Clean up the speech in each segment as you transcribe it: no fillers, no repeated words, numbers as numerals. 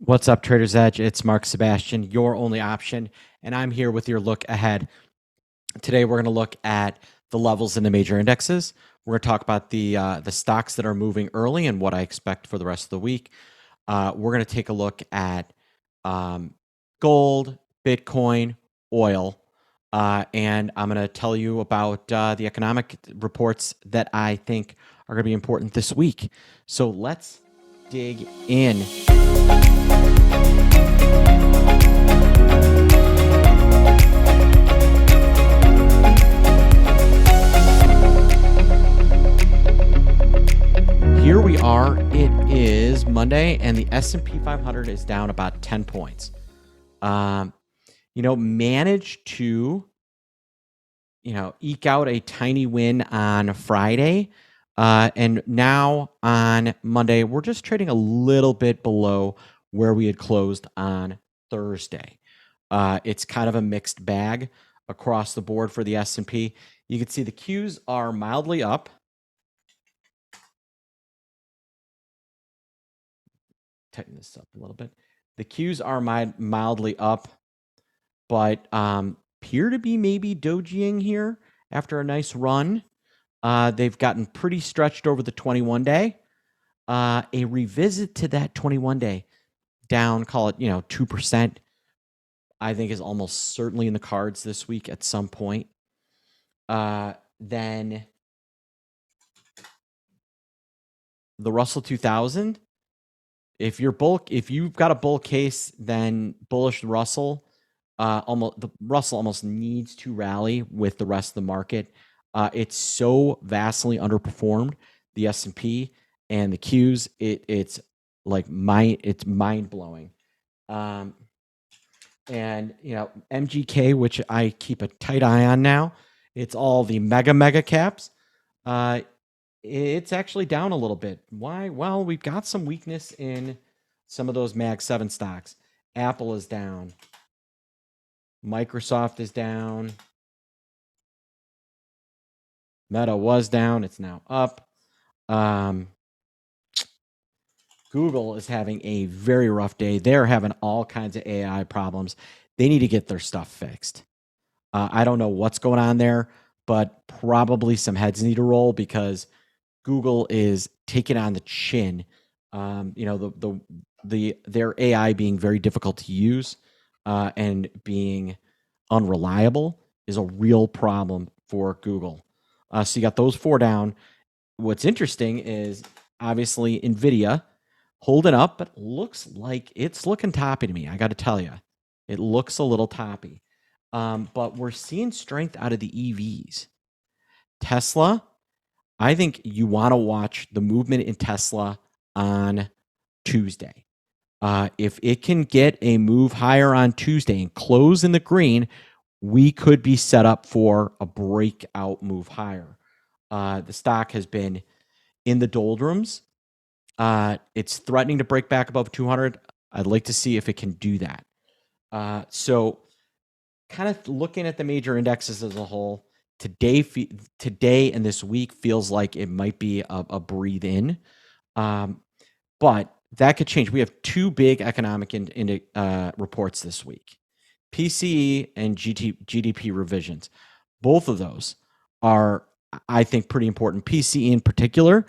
What's up, Trader's Edge? It's Mark Sebastian, your only option, and I'm here with your look ahead. Today, we're going to look at the levels in the major indexes. We're going to talk about the stocks that are moving early and what I expect for the rest of the week. We're going to take a look at gold, Bitcoin, oil, and I'm going to tell you about the economic reports that I think are going to be important this week. So let's dig in. Here we are. It is Monday, and the S&P 500 is down about 10 points. Managed to, eke out a tiny win on Friday. And now on Monday, we're just trading a little bit below where we had closed on Thursday. It's kind of a mixed bag across the board for the S&P. You can see the Qs are mildly up. Tighten this up a little bit. The Qs are mildly up, but appear to be maybe dojiing here after a nice run. They've gotten pretty stretched over the 21-day. A revisit to that 21-day down, call it 2%, I think is almost certainly in the cards this week at some point. Then the Russell 2000. If you've got a bull case, then bullish Russell. The Russell almost needs to rally with the rest of the market. It's so vastly underperformed the S&P and the Qs. It's mind blowing. And MGK, which I keep a tight eye on now. It's all the mega caps. It's actually down a little bit. Why? Well, we've got some weakness in some of those Mag 7 stocks. Apple is down. Microsoft is down. Meta was down. It's now up. Google is having a very rough day. They're having all kinds of AI problems. They need to get their stuff fixed. I don't know what's going on there, but probably some heads need to roll because Google is taking on the chin. Their AI being very difficult to use and being unreliable is a real problem for Google. So you got those four down. What's interesting is obviously NVIDIA holding up, but looks like it's looking toppy to me. I got to tell you, it looks a little toppy. But we're seeing strength out of the EVs. Tesla, I think you want to watch the movement in Tesla on Tuesday. If it can get a move higher on Tuesday and close in the green, we could be set up for a breakout move higher. The stock has been in the doldrums. It's threatening to break back above 200. I'd like to see if it can do that. So kind of looking at the major indexes as a whole, today and this week feels like it might be a breathe in, but that could change. We have two big economic reports this week, PCE and GDP revisions. Both of those are, I think, pretty important. PCE in particular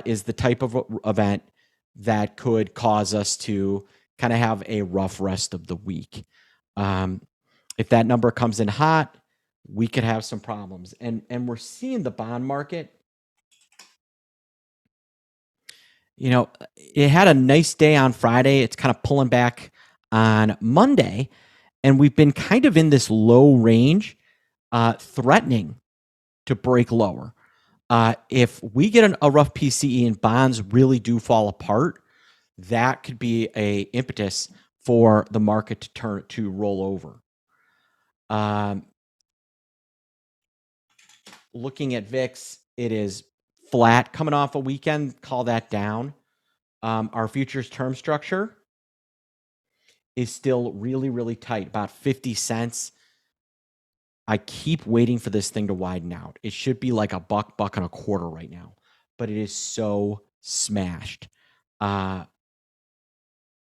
is the type of event that could cause us to kind of have a rough rest of the week. If that number comes in hot, we could have some problems. And we're seeing the bond market. It had a nice day on Friday. It's kind of pulling back on Monday. And we've been kind of in this low range, threatening to break lower. If we get a rough PCE and bonds really do fall apart, that could be a impetus for the market to roll over. Looking at VIX, it is flat coming off a weekend. Call that down. Our futures term structure is still really, really tight, about 50 cents. I keep waiting for this thing to widen out. It should be like a buck and a quarter right now, but it is so smashed.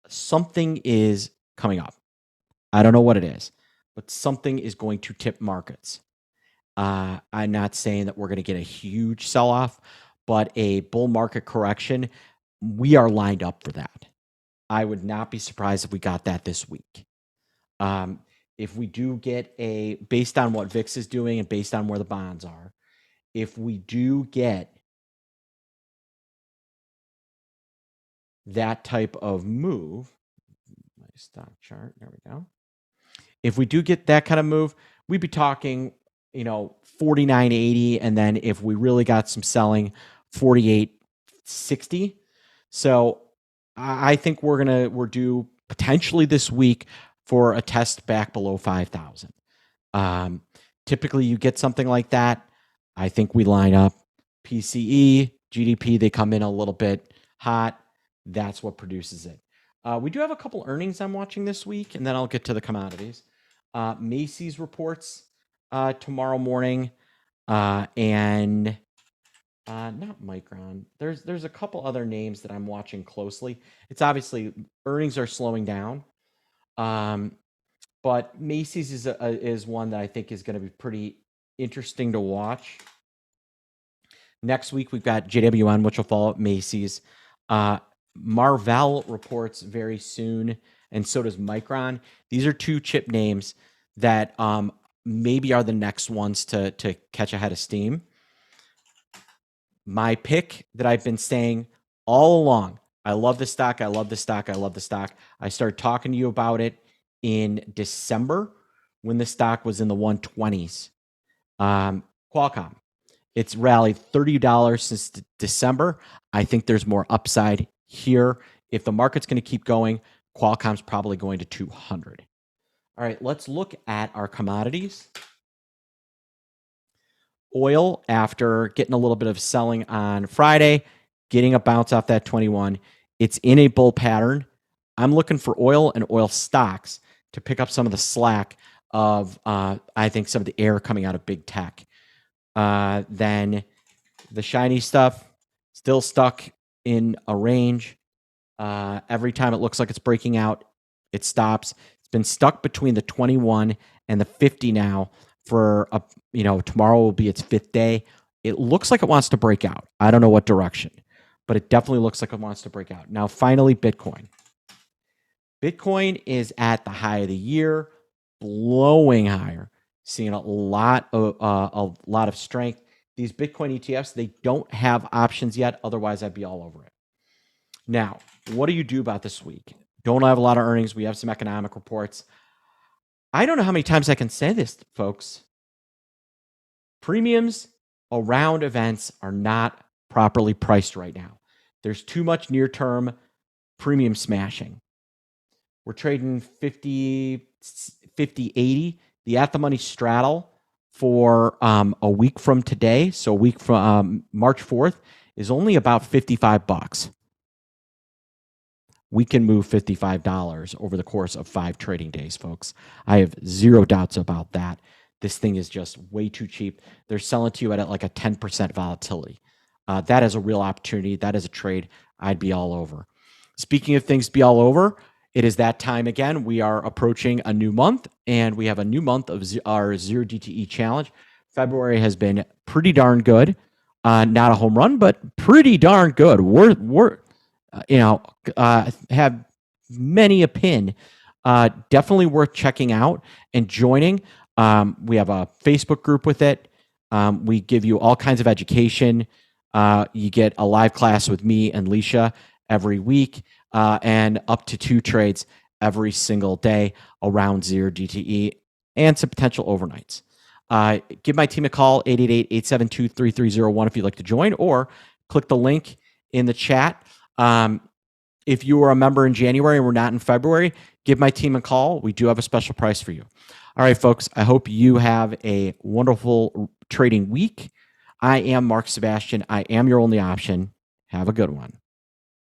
something is coming up. I don't know what it is, but something is going to tip markets. I'm not saying that we're going to get a huge sell-off, but a bull market correction, we are lined up for that. I would not be surprised if we got that this week. If we do get based on what VIX is doing and based on where the bonds are, if we do get that type of move, my stock chart, there we go. If we do get that kind of move, we'd be talking, 49.80, and then if we really got some selling, 48.60. So I think we're due potentially this week for a test back below 5,000. Typically, you get something like that. I think we line up. PCE, GDP, they come in a little bit hot. That's what produces it. We do have a couple earnings I'm watching this week, and then I'll get to the commodities. Macy's reports tomorrow morning, and not Micron. There's a couple other names that I'm watching closely. It's obviously earnings are slowing down, but Macy's is one that I think is going to be pretty interesting to watch. Next week we've got JWN, which will follow up Macy's. Marvell reports very soon, and so does Micron. These are two chip names that maybe are the next ones to catch a head of steam. My pick that I've been saying all along, I love the stock, I love the stock, I love the stock. I started talking to you about it in December when the stock was in the 120s. Qualcomm. It's rallied $30 since December. I think there's more upside here. If the market's going to keep going, Qualcomm's probably going to 200. All right, let's look at our commodities. Oil, after getting a little bit of selling on Friday, getting a bounce off that 21, it's in a bull pattern. I'm looking for oil and oil stocks to pick up some of the slack of, I think, some of the air coming out of big tech. Then the shiny stuff, still stuck in a range. Every time it looks like it's breaking out, it stops. It's been stuck between the 21 and the 50 now for tomorrow will be its 5th day. It looks like it wants to break out. I don't know what direction, but it definitely looks like it wants to break out. Now, finally, Bitcoin. Bitcoin is at the high of the year, blowing higher, seeing a lot of strength. These Bitcoin ETFs, they don't have options yet. Otherwise, I'd be all over it. Now, what do you do about this week? Don't have a lot of earnings. We have some economic reports. I don't know how many times I can say this, folks. Premiums around events are not properly priced right now. There's too much near-term premium smashing. We're trading 50, 80. The at-the-money straddle for a week from today, so a week from March 4th, is only about $55. We can move $55 over the course of 5 trading days, folks. I have zero doubts about that. This thing is just way too cheap. They're selling to you at like a 10% volatility. That is a real opportunity. That is a trade I'd be all over. Speaking of things to be all over, it is that time again. We are approaching a new month, and we have a new month of our Zero DTE Challenge. February has been pretty darn good. Not a home run, but pretty darn good. We're have many a pin. Definitely worth checking out and joining. We have a Facebook group with it. We give you all kinds of education. You get a live class with me and Leisha every week, and up to 2 trades every single day around Zero DTE and some potential overnights. Give my team a call, 888-872-3301 if you'd like to join, or click the link in the chat. If you were a member in January and we're not in February, give my team a call. We do have a special price for you. All right, folks, I hope you have a wonderful trading week. I am Mark Sebastian. I am your only option. Have a good one.